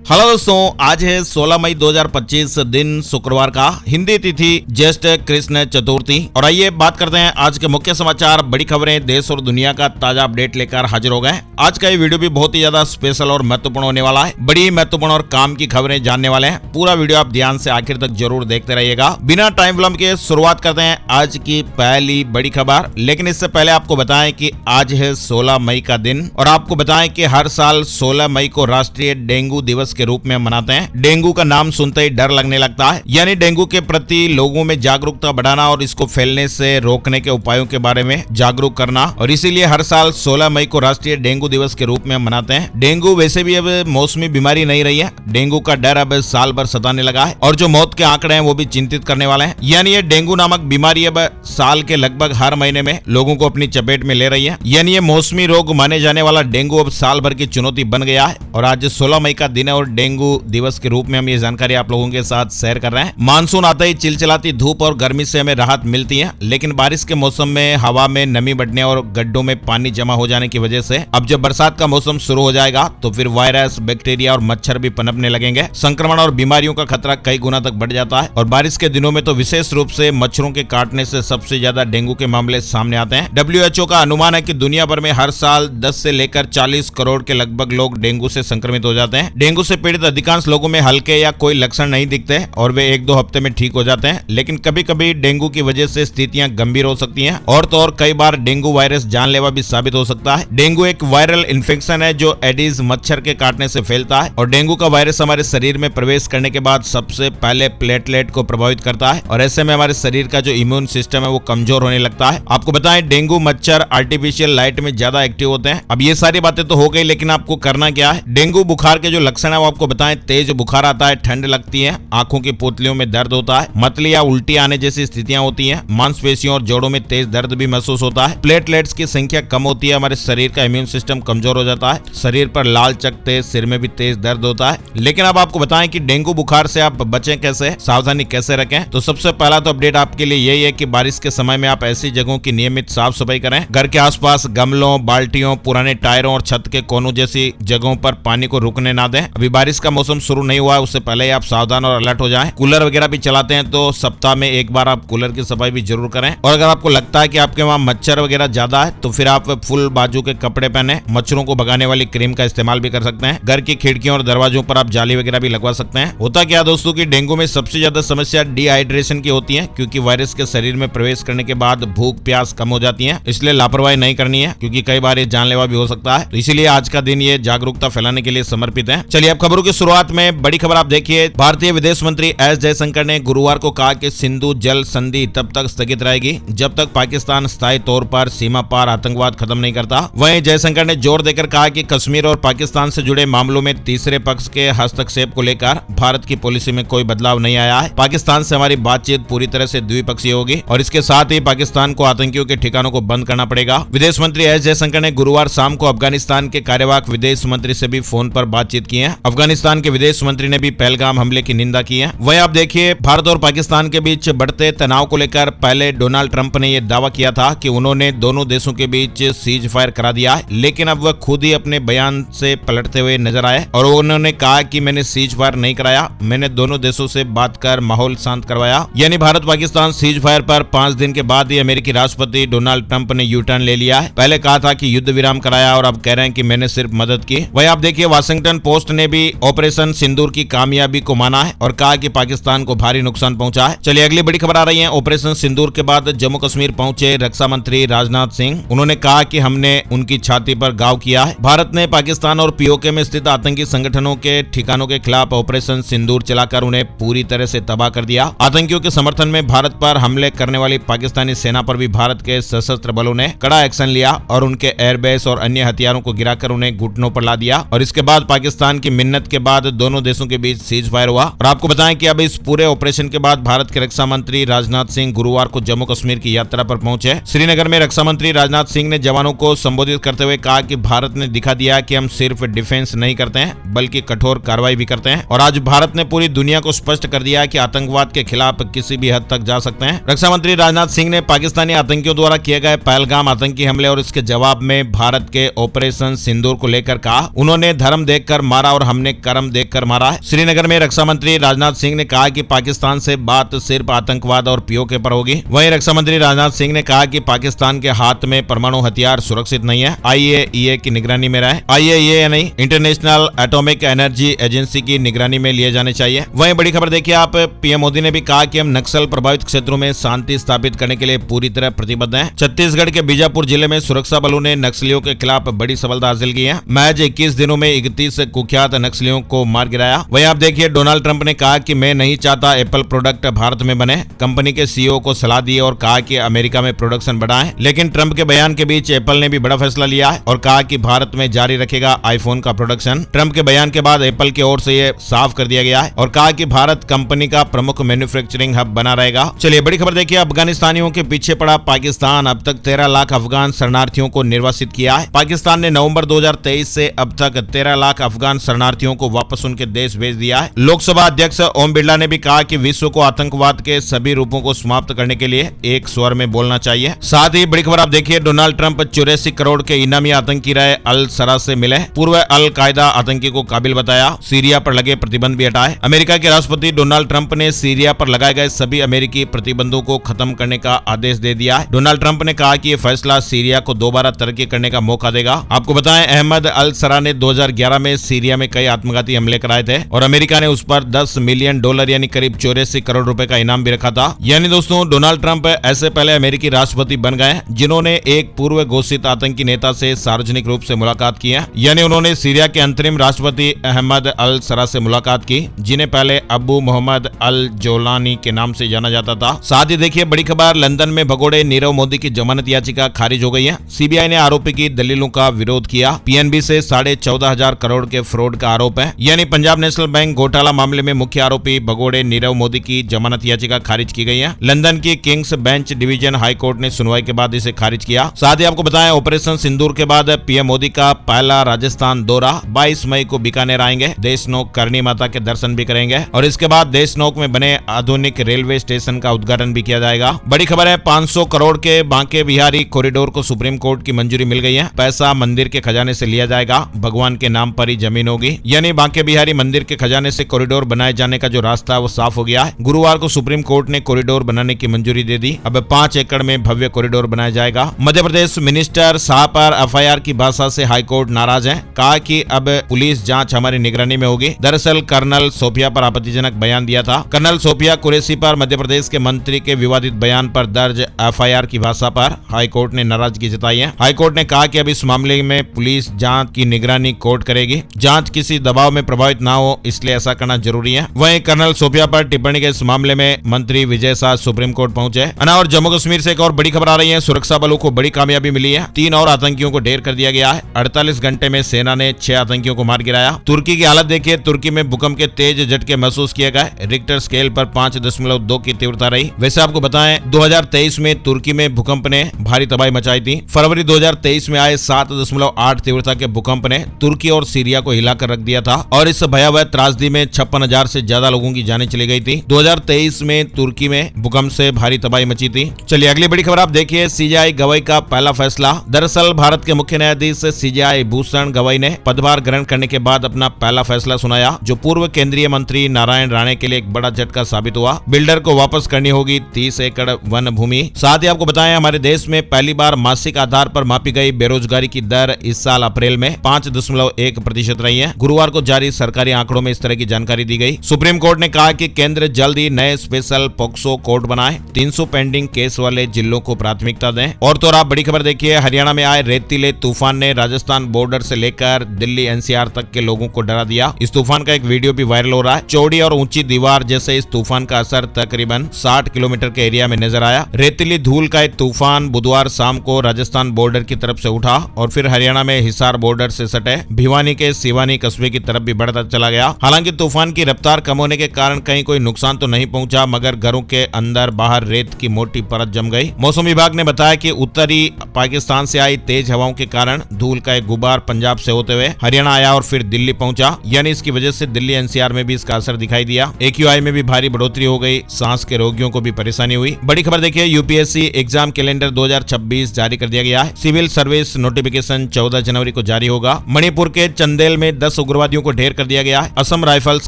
Hello दोस्तों, आज है 16 मई 2025 दिन शुक्रवार का, हिंदी तिथि ज्येष्ठ कृष्ण चतुर्थी। और आइए बात करते हैं आज के मुख्य समाचार, बड़ी खबरें, देश और दुनिया का ताजा अपडेट लेकर हाजिर हो गए। आज का ये वीडियो भी बहुत ही ज्यादा स्पेशल और महत्वपूर्ण होने वाला है। बड़ी महत्वपूर्ण और काम की खबरें जानने वाले हैं। पूरा वीडियो आप ध्यान से आखिर तक जरूर देखते रहिएगा। बिना टाइम विलंब के शुरुआत करते हैं आज की पहली बड़ी खबर। लेकिन इससे पहले आपको बताएं कि आज है 16 मई का दिन, और आपको बताएं कि हर साल 16 मई को राष्ट्रीय डेंगू दिवस के रूप में मनाते हैं। डेंगू का नाम सुनते ही डर लगने लगता है, यानी डेंगू के प्रति लोगों में जागरूकता बढ़ाना और इसको फैलने से रोकने के उपायों के बारे में जागरूक करना, और इसीलिए हर साल 16 मई को राष्ट्रीय डेंगू दिवस के रूप में मनाते हैं। डेंगू वैसे भी अब मौसमी बीमारी नहीं रही है। डेंगू का डर अब साल भर सताने लगा है, और जो मौत के आंकड़े हैं वो भी चिंतित करने वाले हैं। यानी ये डेंगू नामक बीमारी अब साल के लगभग हर महीने में लोगों को अपनी चपेट में ले रही है। यानी ये मौसमी रोग माने जाने वाला डेंगू अब साल भर की चुनौती बन गया है। और आज 16 मई का दिन है और डेंगू दिवस के रूप में हम ये जानकारी आप लोगों के साथ शेयर कर रहे हैं। मानसून आता ही चिलचिलाती धूप और गर्मी से हमें राहत मिलती है, लेकिन बारिश के मौसम में हवा में नमी बढ़ने और गड्ढों में पानी जमा हो जाने की वजह से अब जब बरसात का मौसम शुरू हो जाएगा तो फिर वायरस, बैक्टीरिया और मच्छर भी पनपने लगेंगे। संक्रमण और बीमारियों का खतरा कई गुना तक बढ़ जाता है, और बारिश के दिनों में तो विशेष रूप से मच्छरों के काटने से सबसे ज्यादा डेंगू के मामले सामने आते हैं। WHO का अनुमान है कि दुनिया भर में हर साल 10 से लेकर 40 करोड़ के लगभग लोग डेंगू से संक्रमित हो जाते हैं। डेंगू से पीड़ित अधिकांश लोगों में हल्के या कोई लक्षण नहीं दिखते और वे 1-2 हफ्ते में ठीक हो जाते हैं, लेकिन कभी कभी डेंगू की वजह से स्थितियां गंभीर हो सकती हैं, और तो और कई बार डेंगू वायरस जानलेवा भी साबित हो सकता है। डेंगू एक वायरल इन्फेक्शन है जो एडिस मच्छर के काटने से फैलता है, और डेंगू का वायरस हमारे शरीर में प्रवेश करने के बाद सबसे पहले प्लेटलेट को प्रभावित करता है, और ऐसे में हमारे शरीर का जो इम्यून सिस्टम है वो कमजोर होने लगता है। आपको बताएं, डेंगू मच्छर आर्टिफिशियल लाइट में ज्यादा एक्टिव होते हैं। अब ये सारी बातें तो हो गई, लेकिन आपको करना क्या है। डेंगू बुखार के जो लक्षण है वो आपको बताएं, तेज बुखार आता है, ठंड लगती है, आंखों की पुतलियों में दर्द होता है, मतली या उल्टी आने जैसी स्थितियां होती हैं, मांसपेशियों और जोड़ों में तेज दर्द भी महसूस होता है, प्लेटलेट्स की संख्या कम होती है, हमारे शरीर का इम्यून सिस्टम कमजोर हो जाता है, शरीर पर लाल चकत्ते, सिर में भी तेज दर्द होता है। लेकिन अब आपको बताएं कि डेंगू बुखार से आप बचें कैसे, सावधानी कैसे रखें। तो सबसे पहला तो अपडेट आपके लिए यही है कि बारिश के समय में आप ऐसी जगहों की नियमित साफ सफाई करें। घर के आसपास गमलों, बाल्टियों, पुराने टायरों और छत के कोनों जैसी जगहों पर पानी को रुकने ना दें। अभी बारिश का मौसम शुरू नहीं हुआ है, उससे पहले आप सावधान और अलर्ट हो जाएं। कूलर वगैरह भी चलाते हैं तो सप्ताह में एक बार आप कूलर की सफाई भी जरूर करें। और अगर आपको लगता है कि आपके वहां मच्छर वगैरह ज्यादा है तो फिर आप फुल बाजू के कपड़े पहने मच्छरों को भगाने वाली क्रीम का इस्तेमाल भी कर सकते हैं। घर की खिड़कियों और दरवाजों पर आप जाली वगैरह भी लगवा सकते हैं। होता क्या दोस्तों कि डेंगू में सबसे ज्यादा समस्या डिहाइड्रेशन की होती है, क्योंकि वायरस के शरीर में प्रवेश करने के बाद भूख प्यास कम हो जाती है। इसलिए लापरवाही नहीं करनी है, क्योंकि कई बार ये जानलेवा भी हो सकता है। तो इसीलिए आज का दिन ये जागरूकता फैलाने के लिए समर्पित है। चलिए अब खबरों की शुरुआत में बड़ी खबर आप देखिए। भारतीय विदेश मंत्री एस जयशंकर ने गुरुवार को कहा कि सिंधु जल संधि तब तक स्थगित रहेगी जब तक पाकिस्तान स्थायी तौर पर सीमा पार आतंकवाद खत्म नहीं करता। वहीं जयशंकर ने जोर देकर कहा कि कश्मीर और पाकिस्तान से जुड़े मामलों में तीसरे पक्ष के हस्तक्षेप को लेकर भारत की पॉलिसी में कोई बदलाव नहीं आया है। पाकिस्तान से हमारी बातचीत पूरी तरह से द्विपक्षीय होगी, और इसके साथ ही पाकिस्तान को आतंकियों के ठिकानों को बंद करना पड़ेगा। विदेश मंत्री एस जयशंकर ने गुरुवार शाम को अफगानिस्तान के कार्यवाहक विदेश मंत्री से भी फोन पर बातचीत की है। अफगानिस्तान के विदेश मंत्री ने भी पहलगाम हमले की निंदा की है। वहीं आप देखिए, भारत और पाकिस्तान के बीच बढ़ते तनाव को लेकर पहले डोनाल्ड ट्रंप ने यह दावा किया था कि उन्होंने दोनों देशों के बीच सीज फायर करा दिया है, लेकिन अब वह खुद ही अपने बयान से पलटते हुए नजर आए, और उन्होंने कहा कि मैंने सीज फायर नहीं कराया, मैंने दोनों देशों से बात कर माहौल शांत करवाया। यानी भारत पाकिस्तान सीज फायर पर 5 दिन के बाद ही अमेरिकी राष्ट्रपति डोनाल्ड ट्रंप ने यू टर्न ले लिया है। पहले कहा था कि युद्ध विराम कराया, और अब कह रहे हैं कि मैंने सिर्फ मदद की। वहीं आप देखिए, वाशिंगटन पोस्ट ने भी ऑपरेशन सिंदूर की कामयाबी को माना है और कहा कि पाकिस्तान को भारी नुकसान पहुंचा है। चलिए अगली बड़ी खबर आ रही है। ऑपरेशन सिंदूर के बाद जम्मू कश्मीर पहुंचे रक्षा मंत्री राजनाथ सिंह। उन्होंने कहा कि हमने उनकी छाती पर घाव किया है। भारत ने पाकिस्तान और पीओके में स्थित आतंकी संगठनों के ठिकानों के खिलाफ ऑपरेशन सिंदूर चलाकर उन्हें पूरी तरह से तबाह कर दिया। आतंकियों के समर्थन में भारत पर हमले करने वाली पाकिस्तानी सेना पर भी भारत के सशस्त्र बलों ने कड़ा एक्शन लिया और उनके एयरबेस और अन्य हथियारों को गिराकर उन्हें घुटनों पर ला दिया। और इसके बाद पाकिस्तान की मिन्नत के बाद दोनों देशों के बीच सीज फायर हुआ। और आपको बताएं कि अब इस पूरे ऑपरेशन के बाद भारत के रक्षा मंत्री राजनाथ सिंह गुरुवार को जम्मू कश्मीर की यात्रा पर पहुंचे। श्रीनगर में रक्षा मंत्री राजनाथ सिंह ने जवानों को संबोधित करते हुए कहा कि भारत ने दिखा दिया कि हम सिर्फ डिफेंस नहीं करते हैं बल्कि कठोर कार्रवाई भी करते हैं, और आज भारत ने पूरी दुनिया को स्पष्ट कर दिया कि आतंकवाद के खिलाफ किसी भी हद तक जा सकते हैं। रक्षा मंत्री राजनाथ सिंह ने पाकिस्तानी आतंकियों द्वारा किए गए पहलगाम आतंकी हमले और इसके जवाब में भारत के ऑपरेशन सिंदूर को लेकर कहा, उन्होंने धर्म देखकर मारा और हमने कर्म देखकर मारा है। श्रीनगर में रक्षा मंत्री राजनाथ सिंह ने कहा कि पाकिस्तान से बात सिर्फ आतंकवाद और पीओके पर होगी। वहीं रक्षा मंत्री राजनाथ सिंह ने कहा कि पाकिस्तान के हाथ में परमाणु हथियार सुरक्षित नहीं है, IAEA की निगरानी में रहे। IAEA नहीं, इंटरनेशनल एटॉमिक एनर्जी एजेंसी की निगरानी में लिए जाने चाहिए। वहीं बड़ी खबर देखिए आप, पीएम मोदी ने भी कहा कि हम नक्सल प्रभावित क्षेत्रों में शांति स्थापित करने के लिए पूरी तरह प्रतिबद्ध हैं। छत्तीसगढ़ के बीजापुर जिले में सुरक्षा बलों ने नक्सलियों के खिलाफ बड़ी सफलता हासिल की है। महज 21 दिनों में 31 कुख्यात नक्सलियों को मार गिराया। वहीं आप देखिए, डोनाल्ड ट्रंप ने कहा कि मैं नहीं चाहता एप्पल प्रोडक्ट भारत में बने। कंपनी के CEO को सलाह दी और कहा कि अमेरिका में प्रोडक्शन बढ़ाएं। लेकिन ट्रंप के बयान के बीच एप्पल ने भी बड़ा फैसला लिया है और कहा कि भारत में जारी रखेगा आईफोन का प्रोडक्शन। ट्रंप के बयान के बाद एप्पल की ओर से यह साफ कर दिया गया है और कहा कि भारत कंपनी का प्रमुख मैन्युफैक्चरिंग हब बना रहेगा। चलिए बड़ी खबर देखिए, अफगानिस्तानियों के पीछे पड़ा पाकिस्तान अब तक 13 लाख अफगान शरणार्थियों को निर्वासित किया है। पाकिस्तान ने नवंबर 2023 से अब तक 13 लाख अफगान शरणार्थियों को वापस उनके देश भेज दिया है। लोकसभा अध्यक्ष ओम बिरला ने भी कहा कि विश्व को आतंकवाद के सभी रूपों को समाप्त करने के लिए एक स्वर में बोलना चाहिए। साथ ही बड़ी खबर आप देखिए, डोनाल्ड ट्रंप 84 करोड़ के इनामी आतंकी रहे अल सरा से मिले। पूर्व अल कायदा आतंकी को काबिल बताया। सीरिया पर लगे प्रतिबंध भी हटाए। अमेरिका के राष्ट्रपति डोनाल्ड ट्रंप ने सीरिया पर लगाए गए सभी अमेरिकी प्रतिबंधों को खत्म करने का आदेश दे दिया है। डोनाल्ड ट्रंप ने कहा कि यह फैसला सीरिया को दोबारा तरक्की करने का मौका देगा। आपको बताएं, अहमद अल सरा ने 2011 में सीरिया में कई आत्मघाती हमले कराए थे और अमेरिका ने उस पर $10 मिलियन यानी करीब 84 करोड़ रुपए का इनाम भी रखा था। यानी दोस्तों, डोनाल्ड ट्रंप ऐसे पहले अमेरिकी राष्ट्रपति बन गए जिन्होंने एक पूर्व घोषित आतंकी नेता से सार्वजनिक रूप से मुलाकात की है। यानी उन्होंने सीरिया के अंतरिम राष्ट्रपति अहमद अल सरा से मुलाकात की, जिन्हें पहले अबू मोहम्मद अल जोलानी के नाम से जाना जाता था। साथ ही देखिए बड़ी खबर, लंदन में भगोड़े नीरव मोदी की जमानत याचिका खारिज हो गई है। सीबीआई ने आरोपी की दलीलों का विरोध किया। पीएनबी से 14,500 करोड़ के फ्रॉड का आरोप है। यानी पंजाब नेशनल बैंक घोटाला मामले में मुख्य आरोपी भगोड़े नीरव मोदी की जमानत याचिका खारिज की गई है। लंदन की Kings bench division high court ने सुनवाई के बाद इसे खारिज किया। साथ ही आपको बताएं, ऑपरेशन सिंदूर के बाद पीएम मोदी का पहला राजस्थान दौरा। 22 मई को बीकानेर आएंगे। देशनोक करणी माता के दर्शन भी करेंगे और इसके बाद देशनोक में बने आधुनिक रेलवे स्टेशन का उद्घाटन भी किया जाएगा। बड़ी खबर है, 500 करोड़ के बांके बिहारी कॉरिडोर को सुप्रीम कोर्ट की मंजूरी मिल गई है। पैसा मंदिर के खजाने से लिया जाएगा, भगवान के नाम पर ही जमीन होगी। यानी बांके बिहारी मंदिर के खजाने से कॉरिडोर बनाए जाने का जो रास्ता है वो साफ हो गया है। गुरुवार को सुप्रीम कोर्ट ने कॉरिडोर बनाने की मंजूरी दे दी। अब 5 एकड़ में भव्य कॉरिडोर बनाया जाएगा। मध्य प्रदेश मिनिस्टर शाह पर एफआईआर की भाषा से हाईकोर्ट नाराज है। कहा कि अब पुलिस जांच हमारी निगरानी में होगी। दरअसल कर्नल सोफिया पर आपत्तिजनक बयान दिया था। कर्नल सोफिया कुरैशी पर मध्य प्रदेश के मंत्री के विवादित बयान पर दर्ज एफआईआर की भाषा पर हाईकोर्ट ने नाराजगी जताई है। हाईकोर्ट ने कहा कि अब इस मामले में पुलिस जांच की निगरानी कोर्ट करेगी। जांच किसी दबाव में प्रभावित ना हो, इसलिए ऐसा करना जरूरी है। वहीं कर्नल सोफिया पर टिप्पणी के इस मामले में मंत्री विजय शाह सुप्रीम कोर्ट पहुंचे। और जम्मू कश्मीर से एक और बड़ी खबर आ रही है। सुरक्षा बलों को बड़ी कामयाबी मिली है। 3 और आतंकियों को ढेर कर दिया गया है। 48 घंटे में सेना ने 6 आतंकियों को मार गिराया। तुर्की की हालत देखिए, तुर्की में भूकंप के तेज झटके महसूस किए गए। रिक्टर स्केल पर 5.2 की तीव्रता रही। वैसे आपको बताएं, 2023 में तुर्की में भूकंप ने भारी तबाही मचाई थी। फरवरी 2023 में आए 7.8 तीव्रता के भूकंप ने तुर्की और सीरिया को हिलाकर रख दिया था और इस भयावह त्रासदी में 56,000 से ज्यादा लोगों की जानें चली गई थी। 2023 में तुर्की में भूकंप से भारी तबाही मची थी। चलिए अगली बड़ी खबर आप देखिए, सीजेआई गवाई का पहला फैसला। दरअसल भारत के मुख्य न्यायाधीश सीजेआई भूषण गवाई ने पदभार ग्रहण करने के बाद अपना पहला फैसला सुनाया, जो पूर्व केंद्रीय मंत्री नारायण राणे के लिए एक बड़ा झटका साबित हुआ। बिल्डर को वापस करनी होगी 30 एकड़ वन भूमि। साथ ही आपको बताएं, हमारे देश में पहली बार मासिक आधार पर मापी गई बेरोजगारी की दर इस साल अप्रैल में 5.1% रही है। गुरुवार को जारी सरकारी आंकड़ों में इस तरह की जानकारी दी गई। सुप्रीम कोर्ट ने कहा कि केंद्र जल्द ही नए स्पेशल पॉक्सो कोर्ट बनाए, 300 पेंडिंग केस वाले जिलों को प्राथमिकता दें। और तो आप बड़ी खबर देखिए, हरियाणा में आए रेतीले तूफान ने राजस्थान बॉर्डर से लेकर दिल्ली एनसीआर तक के लोगों को डरा दिया। इस तूफान का एक वीडियो भी वायरल हो रहा है। चौड़ी और ऊंची दीवार जैसे इस तूफान का असर तकरीबन 60 किलोमीटर के एरिया में नजर आया। रेतीली धूल का एक तूफान बुधवार शाम को राजस्थान बॉर्डर की तरफ से उठा और फिर हरियाणा में हिसार बॉर्डर से सटे भिवानी के सिवानी कस्बे की तरफ भी बढ़ता चला गया। हालांकि तूफान की रफ्तार कम होने के कारण कहीं कोई नुकसान तो नहीं पहुंचा, मगर घरों के अंदर बाहर रेत की मोटी परत जम गई। मौसम विभाग ने बताया कि उत्तरी पाकिस्तान से आई तेज हवाओं के कारण धूल का एक गुबार पंजाब से होते हुए हरियाणा आया और फिर दिल्ली पहुंचा। यानी इसकी वजह से दिल्ली एनसीआर में भी इसका असर दिखाई दिया। AQI में भी भारी बढ़ोतरी हो गई। सांस के रोगियों को भी परेशानी हुई। बड़ी खबर देखिए, यूपीएससी एग्जाम कैलेंडर 2026 जारी कर दिया गया है। सिविल सर्विस नोटिफिकेशन 14 जनवरी को जारी होगा। मणिपुर के चंदेल में 10 उग्रवादियों को ढेर कर दिया गया है। असम राइफल्स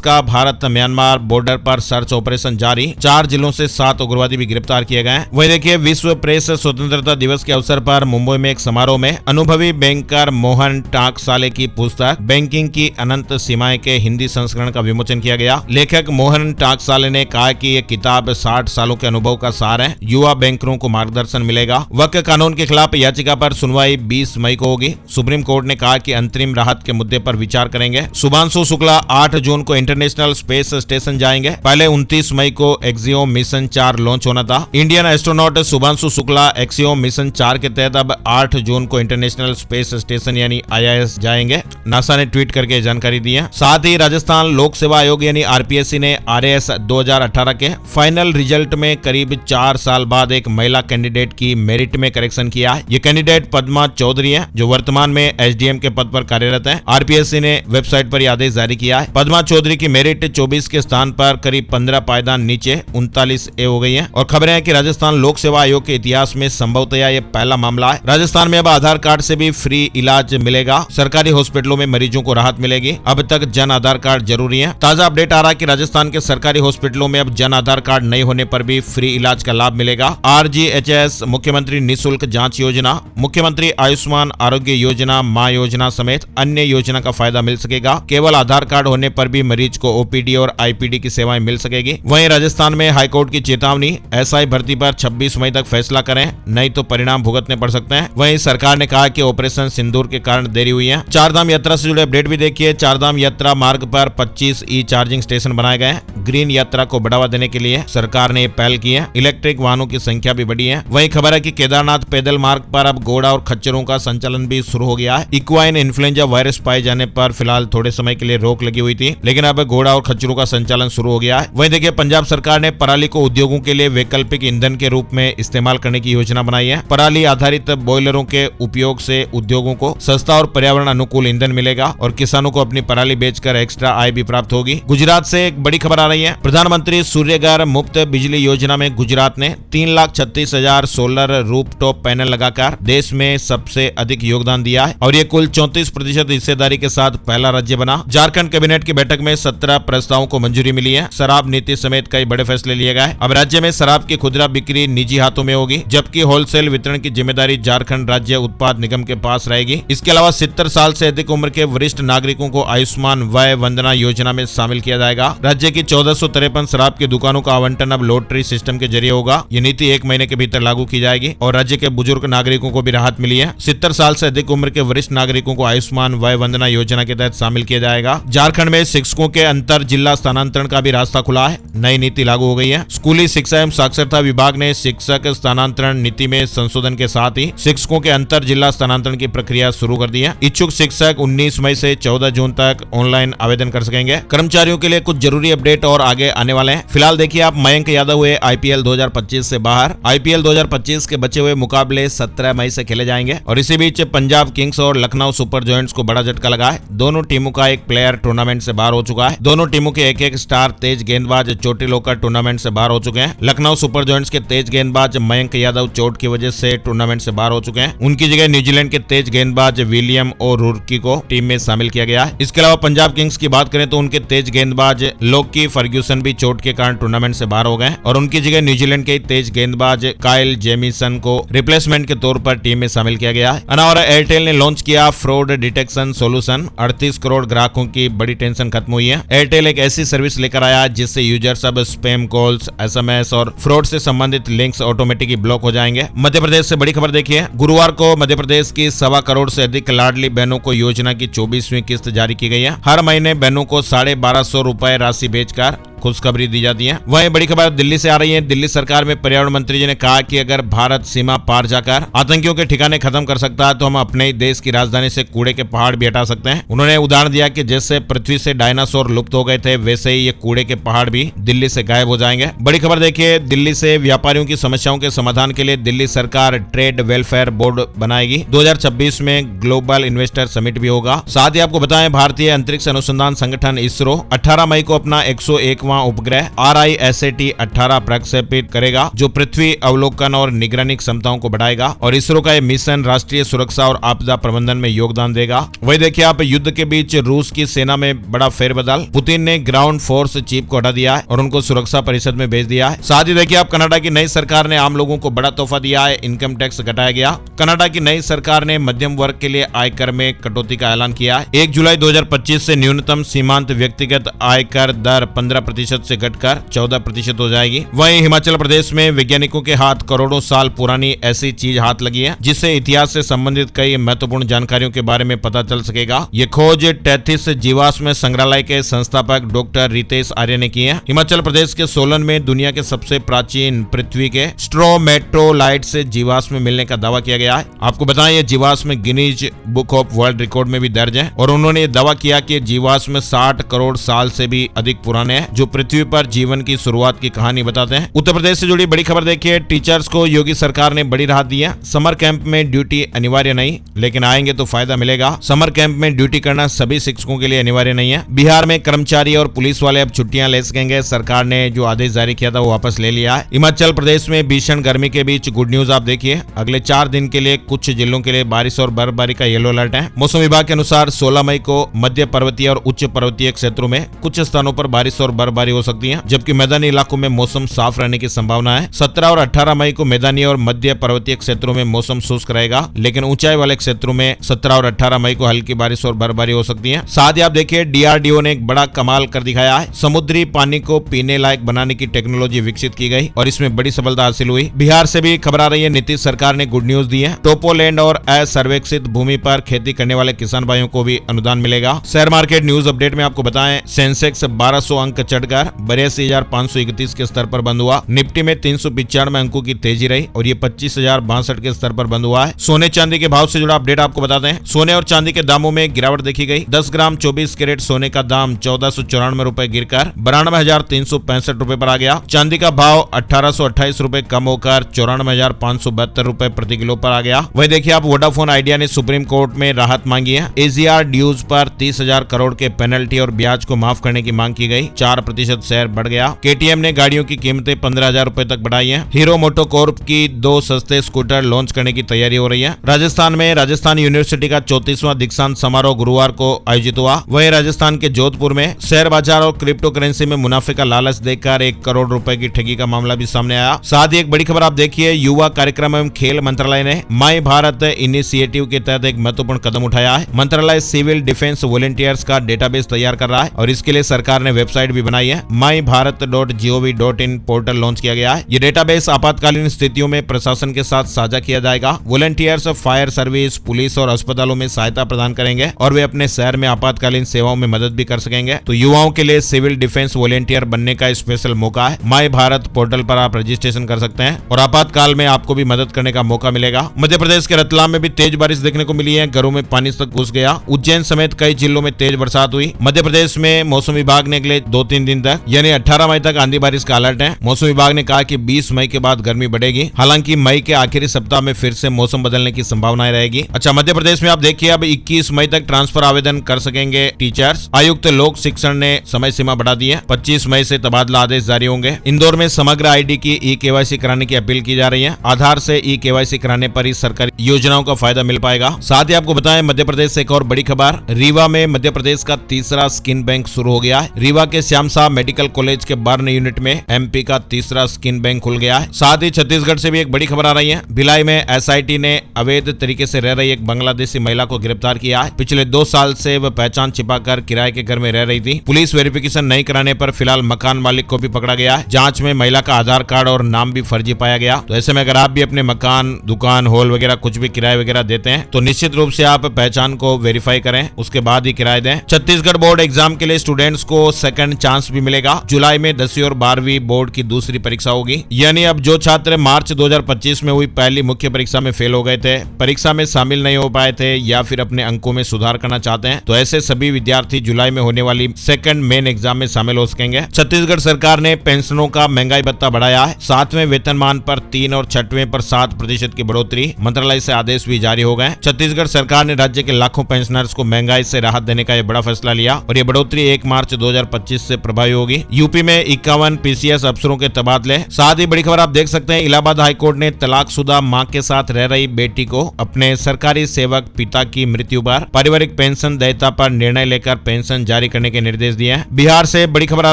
का भारत म्यांमार बॉर्डर पर सर्च ऑपरेशन जारी, 4 जिलों से 7 उग्रवादी भी गिरफ्तार किए गए हैं। वही देखिए, विश्व प्रेस स्वतंत्रता दिवस के अवसर पर मुंबई में एक समारोह में अनुभवी बैंकर मोहन टाकसाले की पुस्तक बैंकिंग की अनंत सीमाएं के हिंदी संस्करण का विमोचन किया गया। लेखक मोहन टाकसाले ने कहा कि यह किताब 60 सालों के अनुभव का सार है। युवा बैंकरों को मार्गदर्शन मिलेगा। वक्फ कानून के खिलाफ याचिका पर सुनवाई 20 मई को होगी। सुप्रीम कोर्ट ने कहा कि अंतरिम राहत के मुद्दे पर विचार करेंगे। शुभांशु शुक्ला 8 जून को इंटरनेशनल स्पेस स्टेशन जाएंगे। पहले 29 मई को एक्सियोम मिशन 4 लॉन्च होना था। Indian astronaut Shubhanshu Shukla axiom mission 4 के तहत अब 8 जून को इंटरनेशनल स्पेस स्टेशन यानी IIS जाएंगे। नासा ने ट्वीट करके जानकारी दी है। साथ ही राजस्थान लोक सेवा आयोग यानी RPSC ने RAS 2018 के फाइनल रिजल्ट में करीब 4 साल बाद एक महिला कैंडिडेट की मेरिट में करेक्शन किया है। ये कैंडिडेट पद्मा चौधरी है, जो वर्तमान में SDM के पद पर कार्यरत है। RPSC ने वेबसाइट पर यह आदेश जारी किया है। पद्मा चौधरी की मेरिट 24 के स्थान पर करीब 15 पायदान नीचे 39A हो गई है। और खबरें हैं कि राजस्थान लोक सेवा आयोग के इतिहास में संभवतया ये पहला मामला है। राजस्थान में अब आधार कार्ड से भी फ्री इलाज मिलेगा। सरकारी हॉस्पिटलों में मरीजों को राहत मिलेगी। अब तक जन आधार कार्ड जरूरी है। ताजा अपडेट आ रहा है कि राजस्थान के सरकारी हॉस्पिटलों में अब जन आधार कार्ड नहीं होने पर भी फ्री इलाज का लाभ मिलेगा। RGHS मुख्यमंत्री निःशुल्क जांच योजना, मुख्यमंत्री आयुष्मान आरोग्य योजना, मां योजना समेत अन्य योजना का फायदा मिल सकेगा। केवल आधार कार्ड होने पर भी मरीज को OPD और IPD की सेवाएं मिल सकेगी। वहीं राजस्थान में हाईकोर्ट की चेतावनी, SI भर्ती पर 26 मई तक फैसला करें, नहीं तो परिणाम भुगतने पड़ सकते हैं। वहीं सरकार ने कहा कि ऑपरेशन सिंदूर के कारण देरी हुई है। चारधाम यात्रा से जुड़े अपडेट भी देखिए। चारधाम यात्रा मार्ग पर 25 चार्जिंग स्टेशन बनाए गए हैं। ग्रीन यात्रा को बढ़ावा देने के लिए सरकार ने पहल की है। इलेक्ट्रिक वाहनों की संख्या भी बढ़ी है। वहीं खबर है कि केदारनाथ पैदल मार्ग पर अब घोड़ा और खच्चरों का संचालन भी शुरू हो गया है। इक्वाइन इन्फ्लुएंजा वायरस पाए जाने पर फिलहाल थोड़े समय के लिए रोक लगी हुई थी, लेकिन अब घोड़ा और खच्चरों का संचालन शुरू हो गया है। वहीं देखिए, पंजाब सरकार ने पराली को उद्योगों के लिए वैकल्पिक ईंधन के रूप में इस्तेमाल करने की योजना बनाई है। पराली आधारित बॉयलरों के उपयोग से उद्योगों को सस्ता और पर्यावरण अनुकूल ईंधन मिलेगा और किसानों को अपनी पराली बेचकर एक्स्ट्रा आय भी प्राप्त होगी। गुजरात से एक बड़ी खबर आ रही है। प्रधानमंत्री सूर्यघर मुफ्त बिजली योजना में गुजरात ने 3,36,000 सोलर रूफटॉप पैनल लगाकर देश में सबसे अधिक योगदान दिया है और ये कुल 34% हिस्सेदारी के साथ पहला राज्य बना। झारखंड कैबिनेट की बैठक में 17 प्रस्तावों को मंजूरी मिली है। शराब नीति समेत कई बड़े फैसले लिए गए। अब राज्य में शराब की खुदरा बिक्री निजी हाथों में होगी, जबकि होलसेल वितरण की जिम्मेदारी झारखंड राज्य उत्पाद निगम के पास रहेगी। इसके अलावा 70 साल से अधिक उम्र के वरिष्ठ नागरिकों को आयुष्मान वय वंदना योजना में शामिल किया जाएगा। राज्य की 1453 शराब की दुकानों का आवंटन अब लॉटरी सिस्टम के जरिए होगा। ये नीति 1 महीने के भीतर लागू की जाएगी और राज्य के बुजुर्ग नागरिकों को भी राहत मिली है। 70 साल से अधिक उम्र के वरिष्ठ नागरिकों को आयुष्मान वय वंदना योजना के तहत शामिल किया जाएगा। झारखंड में शिक्षकों के अंतर जिला स्थानांतरण का भी रास्ता खुला है। नई नीति लागू हो गई है। स्कूली शिक्षा एवं साक्षरता विभाग ने शिक्षक स्थानांतरण नीति में संशोधन के साथ ही शिक्षकों के अंतर जिला स्थानांतरण की प्रक्रिया शुरू कर दी है। इच्छुक शिक्षक 19 मई से 14 जून तक ऑनलाइन आवेदन कर सकेंगे। कर्मचारियों के लिए कुछ जरूरी अपडेट और आगे आने वाले हैं। फिलहाल देखिए, आप मयंक यादव हुए IPL 2025 से बाहर। IPL 2025 के बचे हुए मुकाबले 17 मई से खेले जाएंगे और इसी बीच पंजाब किंग्स और लखनऊ सुपर जॉयंट्स को बड़ा झटका लगा है। दोनों टीमों का एक प्लेयर टूर्नामेंट से बाहर हो चुका है। दोनों टीमों के एक स्टार तेज गेंदबाज चोटिल होकर टूर्नामेंट से बाहर हो चुके हैं। लखनऊ सुपर जॉयंट्स के तेज गेंदबाज मयंक यादव चोट की वजह से टूर्नामेंट से बाहर हो चुके हैं। उनकी जगह न्यूजीलैंड के तेज गेंदबाज विलियम और रुर्की को टीम में शामिल किया गया है। इसके अलावा पंजाब किंग्स की बात करें तो उनके तेज गेंदबाज लोकी फर्ग्यूसन भी चोट के कारण टूर्नामेंट से बाहर हो गए और उनकी जगह न्यूजीलैंड के तेज गेंदबाज काइल जेमिसन को रिप्लेसमेंट के तौर पर टीम में शामिल किया गया है। और एयरटेल ने लॉन्च किया फ्रॉड डिटेक्शन सोल्यूशन। 38 करोड़ ग्राहकों की बड़ी टेंशन खत्म हुई है। एयरटेल एक ऐसी सर्विस लेकर आया जिससे यूजर्स अब स्पैम कॉल्स, SMS और फ्रॉड से संबंधित लिंक्स ऑटोमेटिकली ब्लॉक हो जाएंगे। मध्य प्रदेश से बड़ी खबर देखिए। गुरुवार को मध्य प्रदेश की 1.25 करोड़ से अधिक लाडली बहनों को योजना की 24वीं किस्त जारी की गई है। हर महीने बहनों को 1250 रुपए राशि भेजकर खुशखबरी दी जाती है। वहीं बड़ी खबर दिल्ली से आ रही है। दिल्ली सरकार में पर्यावरण मंत्री जी ने कहा कि अगर भारत सीमा पार जाकर आतंकियों के ठिकाने खत्म कर सकता है तो हम अपने देश की राजधानी से कूड़े के पहाड़ भी हटा सकते हैं। उन्होंने उदाहरण दिया कि जैसे पृथ्वी से डायनासोर लुप्त हो गए थे, वैसे ही ये कूड़े के पहाड़ भी दिल्ली से गायब हो जाएंगे। बड़ी खबर देखिए, दिल्ली से व्यापारियों की समस्याओं के समाधान के लिए दिल्ली सरकार ट्रेड वेलफेयर बोर्ड बनाएगी। 2026 में ग्लोबल इन्वेस्टर समिट भी होगा। साथ ही आपको बताएं, भारतीय अंतरिक्ष अनुसंधान संगठन इसरो 18 मई को अपना 101 21वां उपग्रह RISAT 18 प्रक्षेपित करेगा, जो पृथ्वी अवलोकन और निगरानी क्षमताओं को बढ़ाएगा। और इसरो का यह मिशन राष्ट्रीय सुरक्षा और आपदा प्रबंधन में योगदान देगा। वही देखिए आप, युद्ध के बीच रूस की सेना में बड़ा फेरबदल, पुतिन ने ग्राउंड फोर्स चीफ को हटा दिया है और उनको सुरक्षा परिषद में भेज दिया है। साथ ही देखिए आप, कनाडा की नई सरकार ने आम लोगों को बड़ा तोहफा दिया है, इनकम टैक्स घटाया गया। कनाडा की नई सरकार ने मध्यम वर्ग के लिए आयकर में कटौती का ऐलान किया है। 1 जुलाई 2025 से न्यूनतम सीमांत व्यक्तिगत आयकर दर 15% से घटकर 14% हो जाएगी। वहीं हिमाचल प्रदेश में वैज्ञानिकों के हाथ करोड़ों साल पुरानी ऐसी चीज हाथ लगी है, जिससे इतिहास से संबंधित कई महत्वपूर्ण जानकारियों के बारे में पता चल सकेगा। ये खोज टेथिस जीवाश्म संग्रहालय के संस्थापक डॉक्टर रितेश आर्य ने की है। हिमाचल प्रदेश के सोलन में दुनिया के सबसे प्राचीन पृथ्वी के स्ट्रोमेटोलाइट से जीवाश्म मिलने का दावा किया गया है। आपको बताएं, ये जीवाश्म Guinness book of world record में भी दर्ज है और उन्होंने दावा किया कि जीवाश्म 60 करोड़ साल से भी अधिक पुराने हैं, जो पृथ्वी पर जीवन की शुरुआत की कहानी बताते हैं। उत्तर प्रदेश से जुड़ी बड़ी खबर देखिए, टीचर्स को योगी सरकार ने बड़ी राहत दी है। समर कैंप में ड्यूटी अनिवार्य नहीं, लेकिन आएंगे तो फायदा मिलेगा। समर कैंप में ड्यूटी करना सभी शिक्षकों के लिए अनिवार्य नहीं है। बिहार में कर्मचारी और पुलिस वाले अब छुट्टियां ले सकेंगे। सरकार ने जो आदेश जारी किया था वो वापस ले लिया है। हिमाचल प्रदेश में भीषण गर्मी के बीच गुड न्यूज आप देखिए, अगले 4 दिन के लिए कुछ जिलों के लिए बारिश और बर्फबारी का येलो अलर्ट है। मौसम विभाग के अनुसार 16 मई को मध्य पर्वतीय और उच्च पर्वतीय क्षेत्रों में कुछ स्थानों पर बारिश और बर्फबारी हो सकती है, जबकि मैदानी इलाकों में मौसम साफ रहने की संभावना है। 17 और 18 मई को मैदानी और मध्य पर्वतीय क्षेत्रों में मौसम शुष्क रहेगा, लेकिन ऊंचाई वाले क्षेत्रों में 17 और 18 मई को हल्की बारिश और बर्फबारी हो सकती है। साथ ही आप देखिए, DRDO ने एक बड़ा कमाल कर दिखाया है। समुद्री पानी को पीने लायक बनाने की टेक्नोलॉजी विकसित की गई और इसमें बड़ी सफलता हासिल हुई। बिहार से भी खबर आ रही है, नीतीश सरकार ने गुड न्यूज दी है। टोपोलैंड और असर्वेक्षित भूमि पर खेती करने वाले किसान भाइयों को भी अनुदान मिलेगा। शेयर मार्केट न्यूज अपडेट में आपको बताएं, सेंसेक्स 1200 अंक चढ़कर 82,531 के स्तर पर बंद हुआ। निफ्टी में 395 अंकों की तेजी रही और ये 25,062 के स्तर पर बंद हुआ है। सोने चांदी के भाव से जुड़ा अपडेट आपको बताते हैं। सोने और चांदी के दामों में गिरावट देखी गई। 10 ग्राम 24 कैरेट सोने का दाम 1494 रुपए गिरकर 92,365 रुपए पर आ गया। चांदी का भाव 1828 रुपए कम होकर 94,572 रुपए प्रति किलो पर आ गया। वही देखिए आप, वोडाफोन आइडिया ने सुप्रीम कोर्ट में राहत मांगी है। AGR ड्यूज पर 30,000 करोड़ के पेनल्टी और ब्याज को माफ करने की मांग की गई। 4% शेयर बढ़ गया। KTM ने गाड़ियों की कीमतें 15,000 रुपए तक बढ़ाई है। हीरो मोटोकॉर्प की 2 सस्ते स्कूटर लॉन्च करने की तैयारी हो रही है। राजस्थान में राजस्थान यूनिवर्सिटी का 34वां दीक्षांत समारोह गुरुवार को आयोजित हुआ। वहीं राजस्थान के जोधपुर में शेयर बाजार और क्रिप्टो करेंसी में मुनाफे का लालच देकर 1 करोड़ रुपए की ठगी का मामला भी सामने आया। साथ ही एक बड़ी खबर आप देखिए, युवा कार्यक्रम एवं खेल मंत्रालय ने माई भारत इनिशिएटिव के तहत एक महत्वपूर्ण कदम उठाया है। मंत्रालय सिविल डिफेंस वॉलंटियर्स का डेटाबेस तैयार कर रहा है और इसके लिए सरकार ने वेबसाइट भी बनाई है। mybharat.gov.in पोर्टल लॉन्च किया गया है। ये डेटाबेस आपातकालीन स्थितियों में प्रशासन के साथ साझा किया जाएगा। वॉलंटियर्स फायर सर्विस, पुलिस और अस्पतालों में सहायता प्रदान करेंगे और वे अपने शहर में आपातकालीन सेवाओं में मदद भी कर सकेंगे। तो युवाओं के लिए सिविल डिफेंस वॉलंटियर बनने का स्पेशल मौका है। माई भारत पोर्टल पर आप रजिस्ट्रेशन कर सकते हैं और आपातकाल में आपको भी मदद करने का मौका मिलेगा। मध्य प्रदेश के रतलाम में भी तेज बारिश देखने को मिली है। घरों में पानी तक घुस गया। उज्जैन समेत कई जिलों में तेज बरसात हुई। मध्य प्रदेश में मौसम विभाग ने अगले 2-3 दिन तक यानी 18 मई तक आंधी बारिश का अलर्ट है। मौसम विभाग ने कहा कि 20 मई के बाद गर्मी बढ़ेगी। हालांकि मई के आखिरी सप्ताह में फिर से मौसम बदलने की संभावनाएं रहेगी। अच्छा, मध्य प्रदेश में आप देखिए, अब 21 मई तक ट्रांसफर आवेदन कर सकेंगे टीचर्स। आयुक्त लोक शिक्षण ने समय सीमा बढ़ा दी है। 25 मई से तबादला आदेश जारी होंगे। इंदौर में समग्र ID की e-KYC कराने की अपील की जा रही है। आधार से e-KYC कराने पर ही सरकारी योजनाओं का फायदा मिल पाएगा। साथ ही आपको बताएं, मध्य प्रदेश से एक और बड़ी खबर, रीवा में मध्य प्रदेश का तीसरा स्किन बैंक शुरू हो गया है। रीवा के श्याम साहब मेडिकल कॉलेज के बर्न यूनिट में MP का तीसरा स्किन बैंक खुल गया है। साथ ही छत्तीसगढ़ से भी एक बड़ी खबर आ रही है। भिलाई में SIT ने अवैध तरीके से रह रही एक बांग्लादेशी महिला को गिरफ्तार किया है। पिछले 2 साल से वह पहचान छिपाकर किराए के घर में रह रही थी। पुलिस वेरिफिकेशन नहीं कराने पर फिलहाल मकान मालिक को भी पकड़ा गया है। जांच में महिला का आधार कार्ड और नाम भी फर्जी पाया गया। तो ऐसे में अगर आप भी अपने मकान, दुकान, हॉल वगैरह कुछ भी किराए वगैरह देते हैं तो निश्चित रूप से आप पहचान को वेरीफाई करें, उसके बाद ही किराए दें। छत्तीसगढ़ बोर्ड एग्जाम के लिए स्टूडेंट्स को सेकंड चांस भी मिलेगा। जुलाई में 10वीं और 12वीं बोर्ड की दूसरी परीक्षा होगी। यानी अब जो छात्र मार्च 2025 में हुई पहली मुख्य परीक्षा में फेल हो गए थे, परीक्षा में शामिल नहीं हो पाए थे या फिर अपने अंकों में सुधार करना चाहते हैं, तो ऐसे सभी विद्यार्थी जुलाई में होने वाली सेकंड मेन एग्जाम में शामिल हो सकेंगे। छत्तीसगढ़ सरकार ने पेंशनों का महंगाई भत्ता बढ़ाया है। 7वें वेतनमान पर 3 और 6वें पर 7% की बढ़ोतरी। मंत्रालय से आदेश भी जारी हो गए। छत्तीसगढ़ सरकार ने राज्य के लाखों पेंशनर्स को महंगाई से राहत देने का यह बड़ा फैसला लिया और ये बढ़ोतरी 1 मार्च 2025 से प्रभावी प्रभावी होगी। यूपी में 51 पीसीएस अफसरों के तबादले। साथ ही बड़ी खबर आप देख सकते हैं, इलाहाबाद हाईकोर्ट ने तलाकशुदा मां के साथ रह रही बेटी को अपने सरकारी सेवक पिता की मृत्यु पर पारिवारिक पेंशन देयता पर निर्णय लेकर पेंशन जारी करने के निर्देश दिए हैं। बिहार से बड़ी खबर आ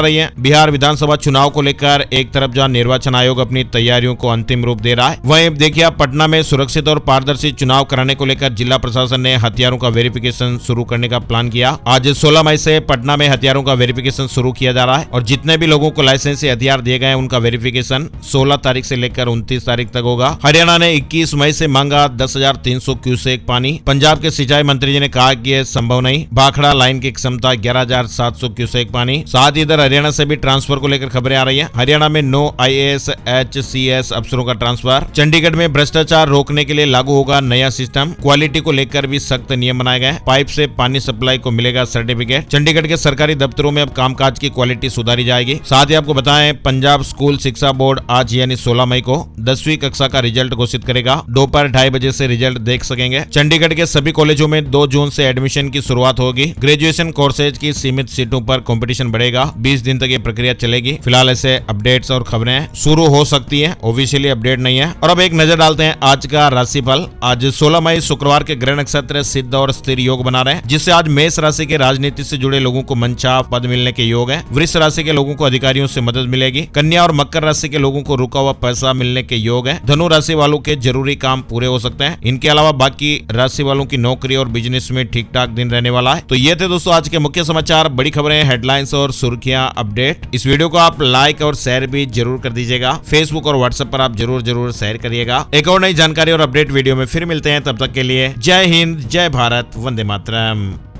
रही है। बिहार विधानसभा चुनाव को लेकर एक तरफ जहां निर्वाचन आयोग अपनी तैयारियों को अंतिम रूप दे रहा है, वहीं देखिए पटना में सुरक्षित और पारदर्शी चुनाव कराने को लेकर जिला प्रशासन ने हथियारों का वेरिफिकेशन शुरू करने का प्लान किया। आज 16 मई से पटना में हथियारों का वेरिफिकेशन शुरू किया जा रहा है और जितने भी लोगों को लाइसेंसी हथियार दिए गए उनका वेरिफिकेशन 16 तारीख से लेकर 29 तारीख तक होगा। हरियाणा ने 21 मई से मांगा 10,300 क्यूसेक पानी। पंजाब के सिंचाई मंत्री जी ने कहा कि यह संभव नहीं, भाखड़ा लाइन की क्षमता 11,700 क्यूसेक पानी। साथ ही इधर हरियाणा से भी ट्रांसफर को लेकर खबरें आ रही है। हरियाणा में 9 IAS HCS अफसरों का ट्रांसफर। चंडीगढ़ में भ्रष्टाचार रोकने के लिए लागू होगा नया सिस्टम। क्वालिटी को लेकर भी सख्त नियम बनाए गए। पाइप से पानी सप्लाई को मिलेगा सर्टिफिकेट। चंडीगढ़ के सरकारी दफ्तरों में अब कामकाज की क्वालिटी सुधारी जाएगी। साथ ही आपको बताएं, पंजाब स्कूल शिक्षा बोर्ड आज यानी 16 मई को 10वीं कक्षा का रिजल्ट घोषित करेगा। दोपहर 2:30 बजे से रिजल्ट देख सकेंगे। चंडीगढ़ के सभी कॉलेजों में 2 जून से एडमिशन की शुरुआत होगी। ग्रेजुएशन कोर्सेज की सीमित सीटों पर कंपटीशन बढ़ेगा। 20 दिन तक ये प्रक्रिया चलेगी। फिलहाल ऐसे अपडेट्स और खबरें शुरू हो सकती है, ऑफिशियली अपडेट नहीं है। और अब एक नजर डालते हैं आज का राशिफल। आज 16 मई शुक्रवार के ग्रह नक्षत्र सिद्ध और स्थिर योग बना रहे हैं, जिससे आज मेष राशि के राजनीति से जुड़े लोगों को मनचाहा पद मिलने के योग है। वृष राशि के लोगों को अधिकारियों से मदद मिलेगी। कन्या और मकर राशि के लोगों को रुका हुआ पैसा मिलने के योग है। धनु राशि वालों के जरूरी काम पूरे हो सकते हैं। इनके अलावा बाकी राशि वालों की नौकरी और बिजनेस में ठीक ठाक दिन रहने वाला है। तो ये थे दोस्तों आज के मुख्य समाचार, बड़ी खबरें, हेडलाइंस और सुर्खियां, अपडेट। इस वीडियो को आप लाइक और शेयर भी जरूर कर दीजिएगा। फेसबुक और व्हाट्सएप पर आप जरूर शेयर करिएगा। एक और नई जानकारी और अपडेट वीडियो में फिर मिलते हैं। तब तक के लिए जय हिंद, जय भारत, वंदे मातरम।